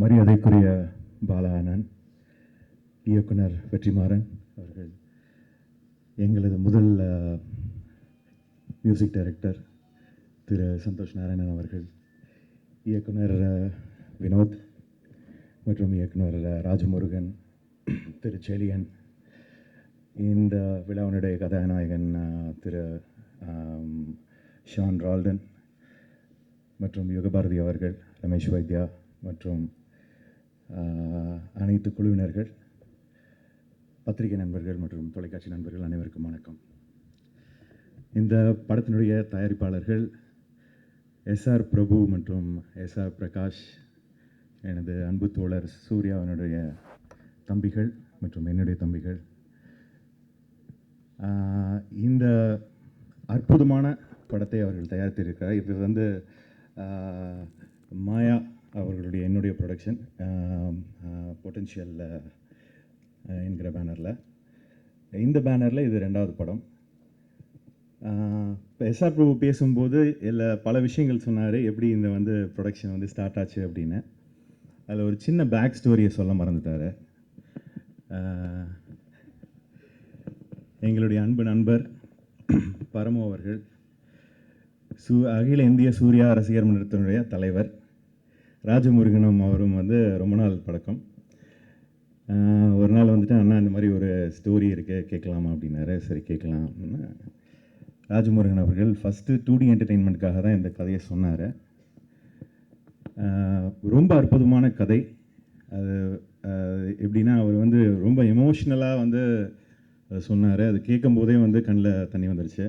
மரியாதைக்குரிய பாலா ஆனந்த், இயக்குனர் வெற்றிமாறன் அவர்கள், எங்களது முதல் மியூசிக் டைரக்டர் திரு சந்தோஷ் நாராயணன் அவர்கள், இயக்குனர் வினோத் மற்றும் இயக்குனர் ராஜமுருகன், திரு செலியன், இந்த விழாவினுடைய கதாநாயகன் திரு ஷான் ரால்டன் மற்றும் யுகபாரதி அவர்கள், ரமேஷ் வைத்யா மற்றும் அனைத்து குழுவினர்கள், பத்திரிகை நண்பர்கள் மற்றும் தொலைக்காட்சி நண்பர்கள் அனைவருக்கும் வணக்கம். இந்த படத்தினுடைய தயாரிப்பாளர்கள் எஸ்ஆர் பிரபு மற்றும் எஸ்ஆர் பிரகாஷ், எனது அன்பு தோழர் சூர்யாவினுடைய தம்பிகள் மற்றும் என்னுடைய தம்பிகள். இந்த அற்புதமான படத்தை அவர்கள் தயாரித்திருக்கிறார். இது வந்து மாயா அவர்களுடைய என்னுடைய ப்ரொடக்ஷன், பொட்டென்ஷியல் என்கிற பேனரில். இந்த பேனரில் இது 2வது படம். இப்போ எஸ்ஆர் பிரபு பேசும்போது பல விஷயங்கள் சொன்னார், எப்படி இந்த வந்து ப்ரொடக்ஷன் வந்து ஸ்டார்ட் ஆச்சு அப்படின்னு. அதில் ஒரு சின்ன பேக் ஸ்டோரியை சொல்ல மறந்துட்டார். எங்களுடைய அன்பு நண்பர் பரமு அவர்கள் அகில இந்திய சூர்யா ரசிகர் மன்றத்தினுடைய தலைவர். ராஜமுருகனும் அவரும் வந்து ரொம்ப நாள் பழக்கம். ஒரு நாள் வந்துட்டு, அண்ணா இந்த மாதிரி ஒரு ஸ்டோரி இருக்குது கேட்கலாமா அப்படின்னாரு. சரி கேட்கலாம் அப்படின்னா, ராஜமுருகன் அவர்கள் ஃபஸ்ட்டு 2D என்டர்டெயின்மெண்ட்டுக்காக தான் இந்த கதையை சொன்னார். ரொம்ப அற்புதமான கதை. அது எப்படின்னா, அவர் வந்து ரொம்ப எமோஷ்னலாக வந்து சொன்னார். அது கேட்கும்போதே வந்து கண்ணில் தண்ணி வந்துடுச்சு.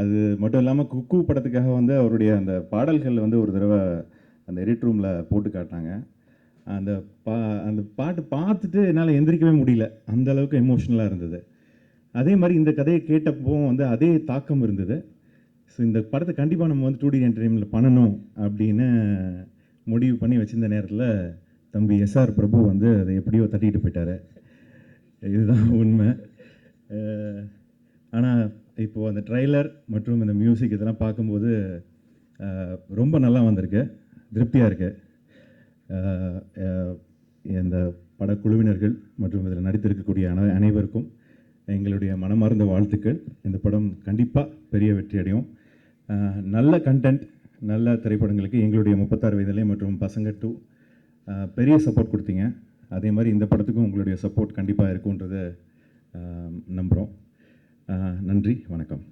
அது மட்டும் இல்லாமல் குக்கு படத்துக்காக வந்து அவருடைய அந்த பாடல்கள் வந்து ஒரு தடவை அந்த எடிட் ரூமில் போட்டு காட்டினாங்க. அந்த பாட்டு பார்த்துட்டு என்னால் எந்திரிக்கவே முடியல, அந்த அளவுக்கு எமோஷ்னலாக இருந்தது. அதே மாதிரி இந்த கதையை கேட்டப்போ வந்து அதே தாக்கம் இருந்தது. ஸோ இந்த படத்தை கண்டிப்பாக நம்ம வந்து 2D என்டர்டெயின்மெண்ட்டில் பண்ணணும் அப்படின்னு முடிவு பண்ணி வச்சிருந்த நேரத்தில் தம்பி எஸ்ஆர் பிரபு வந்து அதை எப்படியோ தட்டிட்டு போயிட்டார். இதுதான் உண்மை. ஆனால் இப்போது அந்த ட்ரைலர் மற்றும் இந்த மியூசிக் இதெல்லாம் பார்க்கும்போது ரொம்ப நல்லா வந்திருக்கு, திருப்தியாக இருக்குது. இந்த படக்குழுவினர்கள் மற்றும் இதில் நடித்திருக்கக்கூடிய அனைவருக்கும் எங்களுடைய மனமார்ந்த வாழ்த்துக்கள். இந்த படம் கண்டிப்பாக பெரிய வெற்றி அடையும். நல்ல கண்டென்ட், நல்ல திரைப்படங்களுக்கு எங்களுடைய 36 வயதிலே மற்றும் பசங்க 2 பெரிய சப்போர்ட் கொடுத்தீங்க. அதே மாதிரி இந்த படத்துக்கும் உங்களுடைய சப்போர்ட் கண்டிப்பாக இருக்குன்றதை நம்புகிறோம். நன்றி, வணக்கம்.